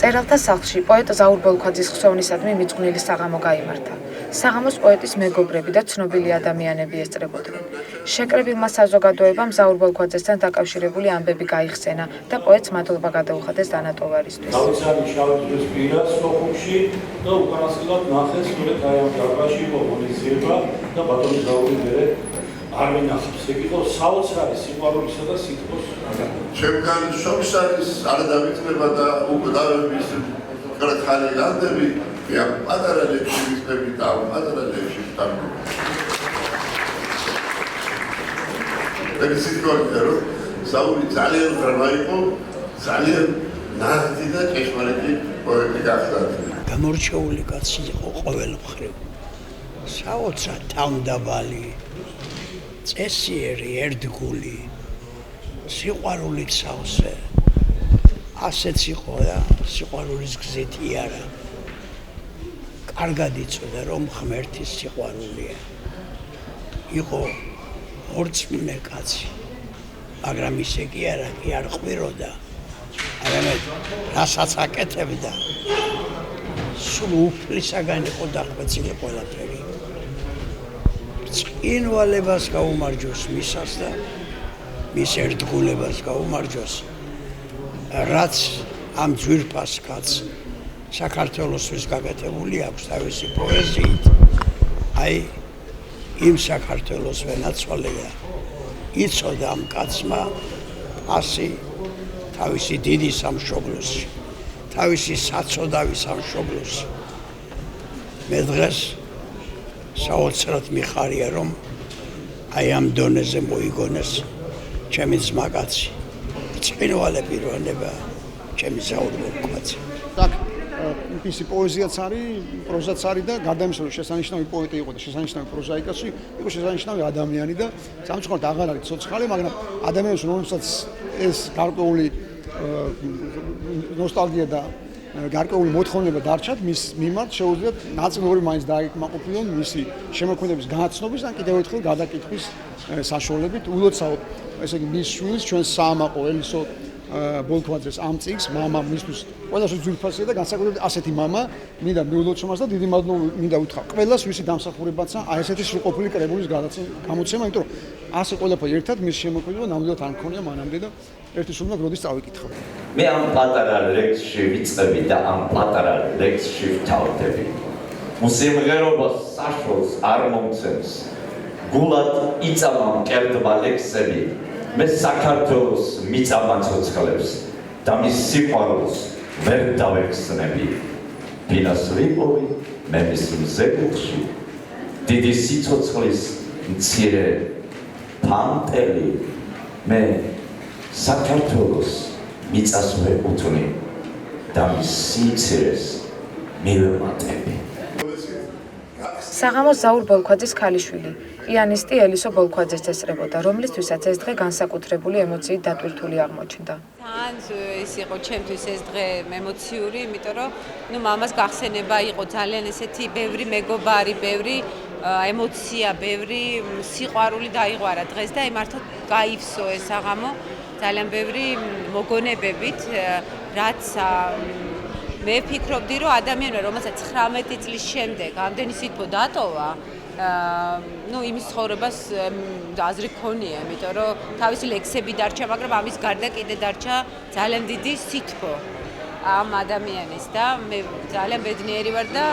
მწერალთა სახლში პოეტ ზაურ ბოლქვაძის ხსოვნისადმი მიძღვნილი საღამო გაიმართა. საღამოს პოეტის მეგობრები და ცნობილი ადამიანები ესწრებოდნენ. შეკრებილმა საზოგადოებამ ზაურ ბოლქვაძესთან დაკავშირებული ამბები გაიხსენა და პოეტს მადლობა გადაუხადეს დანატოვარისთვის. დავიცანი შავი პირას სოხუმში და უკანასკნელად ნახეს, სწორედ აი ამ დარბაზში იყო მონიზება და ბატონი ზაური მერე არ მინახავს. ეგ იყო საოცარი სიყვარულისა და სითბოს. ჩემგან შოქს არის არ დავიწყება და უკდავების კრახალი ლანდები я პატარა ლექსი ვისწრები და პატარა ლექსი ვთანხმ. ეგ სიტყვაა რომ ზაური ძალიან ბრმა იყო, ძალიან ნაზი და ჭეშმარიტი პოეტი გახდა. გამორჩეული კაცი იყო ყოველ მხრივ. საოცარ თავდაბალი, წესიერი, ერთგული, სიყვარულით სავსე. ასეც იყო და სიყვარულის გზით იარა. კარგად იცოდა რომ ღმერთის სიყვარულია. იყო ორწმუნე კაცი, მაგრამ ისე კი არა, კი არ ყვიროდა. არამედ რასაც აკეთებდა, სულ უფლისაგან იყო დახვეწილი ყველაფერი. წინვალებას გაუმარჯოს მისას და მის ერთგულებას გაუმარჯოს, რაც ამ ძვირფას კაცს საქართველოსთვის გაკეთებული აქვს თავისი პოეზიით. აი იმ საქართველოს ვენაცვალე და იცოდა ამ კაცმა ასი თავისი დიდი სამშობლოში, თავისი საწოდავი სამშობლოში. მე დღეს საოცრად მიხარია რომ აი ამ დონეზე მოიგონეს ჩემი ძმაკაცი, ბრწყინვალე პიროვნება, ჩემი ზაური ბოლქვაძე. მისი პოეზიაც არის, პროზაც არის და გარდამისა რომ შესანიშნავი პოეტი იყო და შესანიშნავი პროზაიკაცი, იყო შესანიშნავი ადამიანი და სამწუხაროდ აღარ არის ცოცხალი, მაგრამ ადამიანს რომელსაც ეს გარკვეული ნოსტალგია და გარკვეული მოთხოვნება დარჩათ მის მიმართ შეუძლიათ ნაწილობრივ მაინც დაიკმაყოფილონ მისი შემოქმედების განაცნობის და კიდევ ერთხელ გადაკითხვის საშუალებით. ულოცავ ესე იგი მის შვილს ჩვენ საამაყო ელისო ბოლქვაძეს ამ წიგს მამა მისთვის ყველასთვის ძვირფასია და განსაკუთრებით ასეთი მამა მინდა მიულოცოს და დიდი მადლობა მინდა უთხრა ყველას ვისი დამსახურებაცა აი ესეთი სრულყოფილი კრებულის გამოცემა, იმიტომ რომ ასე ყველაფერი ერთად მის შემოქმედება ნამდვილად არ მქონია მანამდე და ერთი სულ უნდა როდის წავიკითხავ. მე ამ პატარა ლექსში ვიწყები და ამ პატარა ლექსში ვთავდები. მოსიმღერობას საშუალს არ მომცემს. გულად იწამა მკერდმა ლექსები. მე საქართველოს მიწამა ცოცხლებს და მის სიყვარულს ვერ დავეხსნები. ფინას ლიპოვი მე მის მზეკლში დიდი სიცოცხლის მცირე ფანტელი მე საქართველოს მიწას ვეკუთვნი და მის სიმცირეს მივემატები. საღამოს ზაურ ბოლქვაძის ქალიშვილი, პიანისტი ელისო ბოლქვაძეს ესწრებოდა, რომლისთვისაც ეს დღე განსაკუთრებული ემოციით დატვირთული აღმოჩნდა. თან ის იყო ჩემთვის ეს დღე ემოციური, იმიტომ რომ მამას გახსენება იყო ძალიან ესეთი ბევრი მეგობარი, ბევრი ემოცია, ბევრი სიყვარული დაიღვარა დღეს და მართლა გაიფსო ეს საღამო ძალიან ბევრი მოგონებებით, რაც მე ვფიქრობდი, რომ ადამიანმა, რომელსაც 19 წლის შემდეგ ამდენი სითბო დატოვა, იმის ცხოვრებას აზრი ქონია, იმიტომ რომ თავისი ლექსები დარჩა, მაგრამ ამის გარდა კიდე დარჩა ძალიან დიდი სითბო ამ ადამიანის და მე ძალიან ბედნიერი ვარ და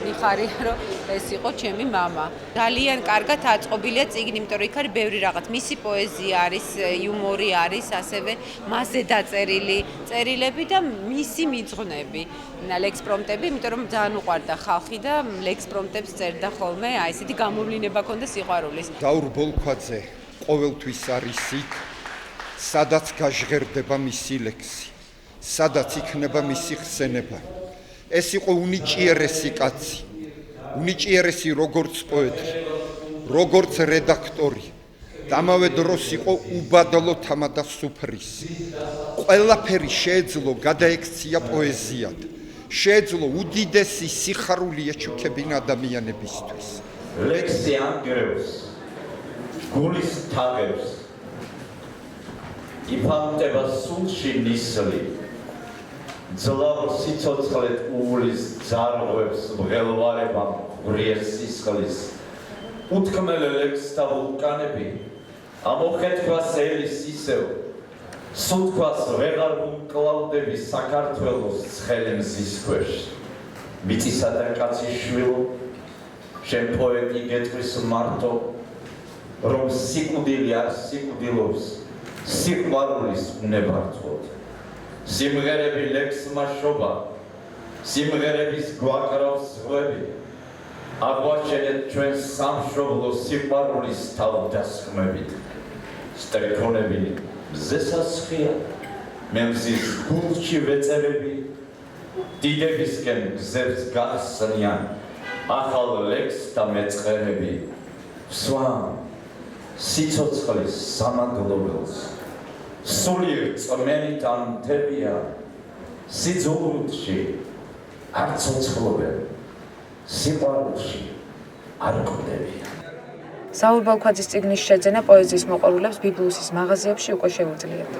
მიხარია რომ ეს იყო ჩემი მამა. ძალიან კარგად აწყობილია წიგნი, იმიტომ რომ იქ არის ბევრი რაღაც. მისი პოეზია არის, იუმორი არის, ასევე მასზე დაწერილი წერილები და მისი მიძღვნები, ლექსპრომტები, იმიტომ რომ ძალიან უყვარდა ხალხი და ლექსპრომტებს წერდა ხოლმე, აი ესეთი გამოვლენა ქონდა სიყვარულის. ზაურ ბოლქვაძე ყოველთვის არის იქ, სადაც გაჟღერდება მისი ლექსი. სადაც იქნება მისი ხსენება. ეს იყო უნიჭიერესი კაცი, უნიჭიერესი როგორც პოეტი, როგორც რედაქტორი. ამავე დროს იყო უბადლო თამა და სუფრისი. ყველაფერი შეეძლო გადაექცია პოეზიად. შეეძლო უდიდესი სიხარული ეჩუქებინა ადამიანებისთვის. ლექსი ანგრევს, გულის თაღებს, იფანტება სულში ნისლი. ძლავრ სიცოცხლეთ უვლის ძარღვებს მღელვარებამ ღრიეს სისხლის უთქმელ ლექსთა ვულკანები ამოხეთქვას ელის ისევ სულთქვას ვეღარ ვუმკლავდები საქართველოს ცხელი მზის ქვეშ მიწისა და კაცის შვილო შენ პოეტი გეტყვის მარტო რომ სიკვდილი არ სიკვდილობს სიყვარულის უნებართვოდ სიმღერები ლექსმა შობა სიმღერების გვაკრავს ზღვები აღვაჩენეთ ჩვენ სამშობლო სიყვარულის თავდასხმებით სტრიქონები მზესასხია მე მზის გულში ვეწერები დიდებისკენ გზებს გახსნიან ახალ ლექსთა მეწყერები ვსვამ სიცოცხლის სამადლობელს სულიერ წმენით ანთებია სიძულვილში არ ცოცხლობენ სიყვარულში არ კვდებიან საურ ბალქვაძის წიგნის შეძენა პოეზიის მოყვარულებს ბიბლიუსის მაღაზიებში უკვე შეუძლიათ.